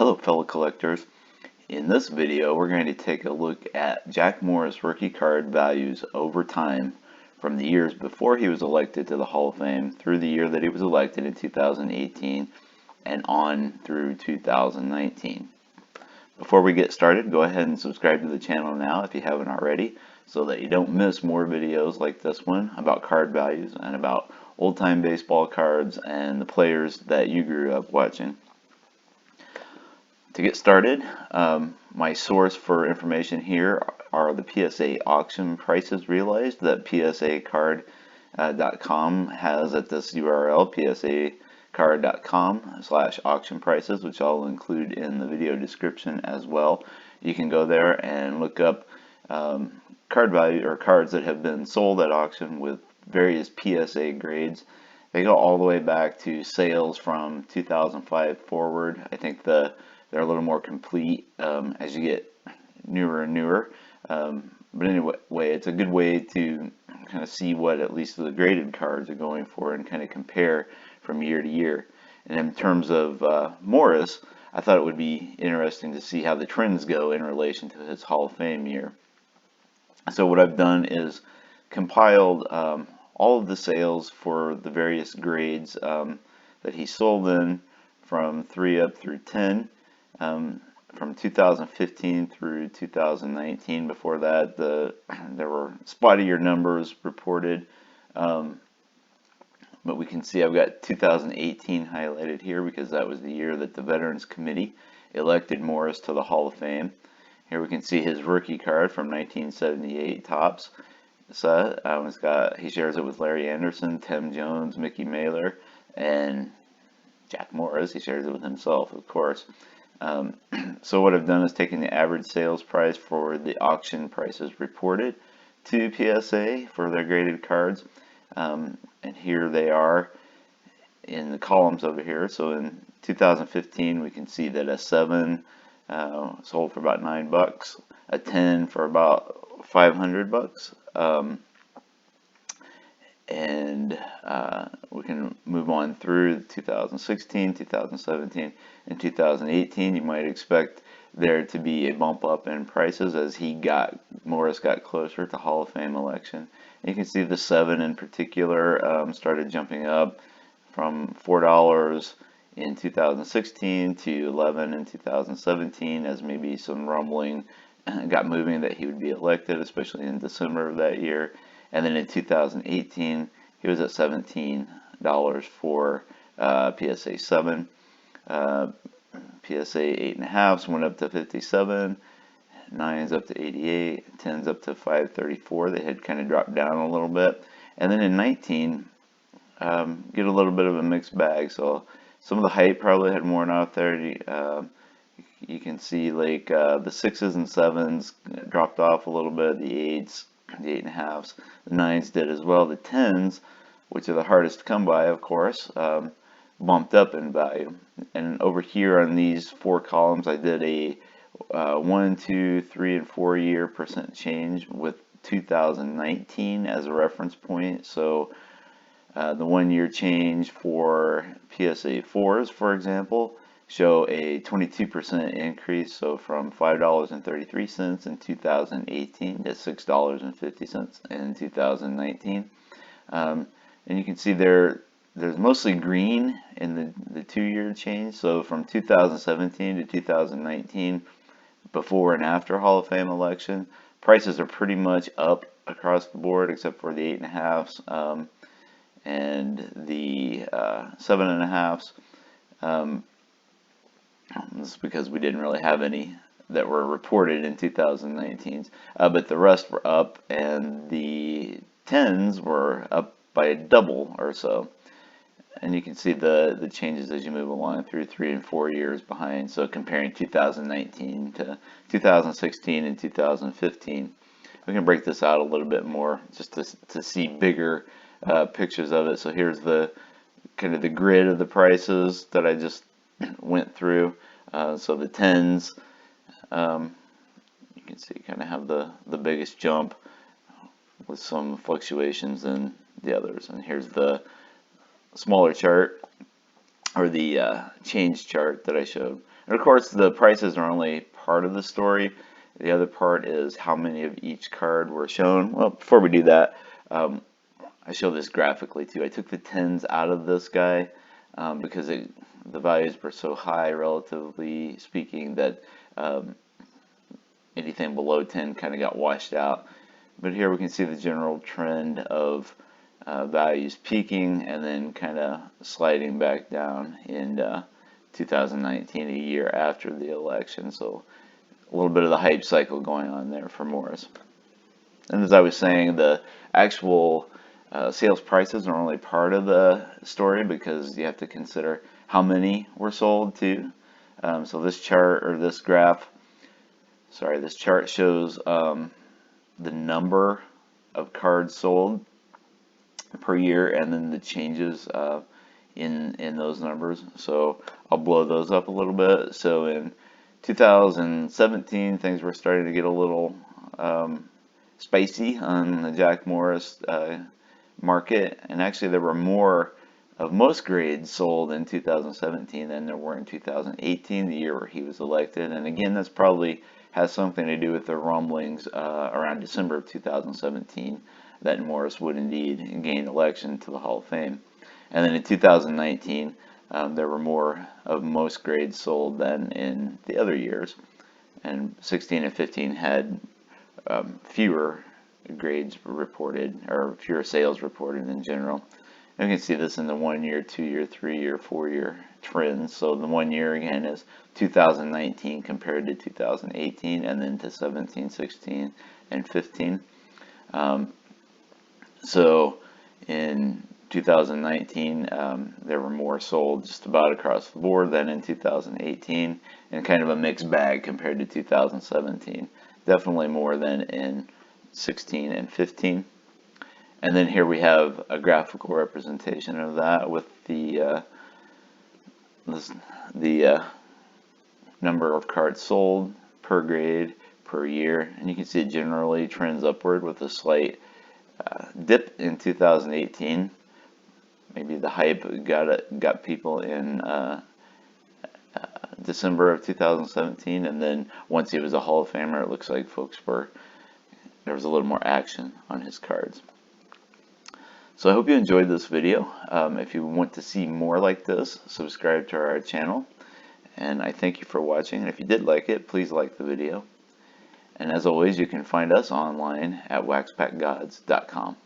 Hello fellow collectors. In this video we're going to take a look at Jack Morris rookie card values over time from the years before he was elected to the Hall of Fame through the year that he was elected in 2018 and on through 2019. Before we get started, go ahead and subscribe to the channel now if you haven't already so that you don't miss more videos like this one about card values and about old-time baseball cards and the players that you grew up watching. To get started, my source for information here are the PSA auction prices realized that psacard.com has at this URL, psacard.com/auction prices, which I'll include in the video description as well. You can go there and look up card value or cards that have been sold at auction with various PSA grades. They go all the way back to sales from 2005 forward. I think they're a little more complete as you get newer and newer. But anyway, it's a good way to kind of see what at least the graded cards are going for and kind of compare from year to year. And in terms of Morris, I thought it would be interesting to see how the trends go in relation to his Hall of Fame year. So what I've done is compiled all of the sales for the various grades that he sold in from 3 up through 10. From 2015 through 2019. Before that, there were spottier numbers reported, but we can see I've got 2018 highlighted here because that was the year that the Veterans Committee elected Morris to the Hall of Fame. Here we can see his rookie card from 1978 Topps. So he shares it with Larry Anderson, Tim Jones, Mickey Mailer, and Jack Morris. He shares it with himself, of course. So what I've done is taken the average sales price for the auction prices reported to PSA for their graded cards, and here they are in the columns over here. So in 2015 we can see that a 7 sold for about $9, a 10 for about $500, and we can move on through 2016, 2017, and 2018. You might expect there to be a bump up in prices as Morris got closer to Hall of Fame election. And you can see the 7 in particular started jumping up from $4 in 2016 to $11 in 2017 as maybe some rumbling got moving that he would be elected, especially in December of that year. And then in 2018, he was at $17 for PSA 7. PSA 8.5s went up to 57, 9s up to 88, 10s up to 534. They had kind of dropped down a little bit. And then in 19, get a little bit of a mixed bag. So some of the hype probably had worn out there. You can see like the 6s and 7s dropped off a little bit, the 8s, the 8.5s, the 9s did as well. The 10s, which are the hardest to come by, of course, bumped up in value. And over here on these 4 columns, I did a 1, 2, 3, and 4 year percent change with 2019 as a reference point. So the 1 year change for PSA 4s, for example, show a 22% increase, so from $5.33 in 2018 to $6.50 in 2019. And you can see there's mostly green in the 2 year change, so from 2017 to 2019, before and after Hall of Fame election, prices are pretty much up across the board except for the 8.5s and the 7.5s. This is because we didn't really have any that were reported in 2019, but the rest were up, and the 10s were up by a double or so. And you can see the changes as you move along through 3 and 4 years behind. So comparing 2019 to 2016 and 2015, we can break this out a little bit more just to see bigger pictures of it. So here's the kind of the grid of the prices that I just went through. So the 10s, you can see kind of have the biggest jump with some fluctuations in the others. And here's the smaller chart, or the change chart that I showed And of course, the prices are only part of the story. The other part is how many of each card were shown. Well, before we do that, um, I show this graphically too. I took the tens out of this guy because the values were so high, relatively speaking, that um, anything below 10 kind of got washed out. But here we can see the general trend of values peaking and then kind of sliding back down in 2019, a year after the election. So a little bit of the hype cycle going on there for Morris. And as I was saying, the actual sales prices are only part of the story because you have to consider how many were sold too. So this chart or this graph, sorry, this chart shows the number of cards sold per year and then the changes in those numbers. So I'll blow those up a little bit. So in 2017, things were starting to get a little spicy on the Jack Morris market, and actually there were more of most grades sold in 2017 than there were in 2018, the year where he was elected. And again, that's probably has something to do with the rumblings around December of 2017 that Morris would indeed gain election to the Hall of Fame. And then in 2019, there were more of most grades sold than in the other years. And 16 and 15 had fewer grades reported, or fewer sales reported in general. And you can see this in the 1 year, 2 year, 3 year, 4 year trends. So the 1 year again is 2019 compared to 2018, and then to 17, 16, and 15. So in 2019, there were more sold just about across the board than in 2018, and kind of a mixed bag compared to 2017. Definitely more than in 16 and 15. And then here we have a graphical representation of that with the number of cards sold per grade per year, and you can see it generally trends upward with a slight dip in 2018. Maybe the hype got people in December of 2017, and then once he was a Hall of Famer, it looks like there was a little more action on his cards. So I hope you enjoyed this video. If you want to see more like this, subscribe to our channel. And I thank you for watching. And if you did like it, please like the video. And as always, you can find us online at waxpackgods.com.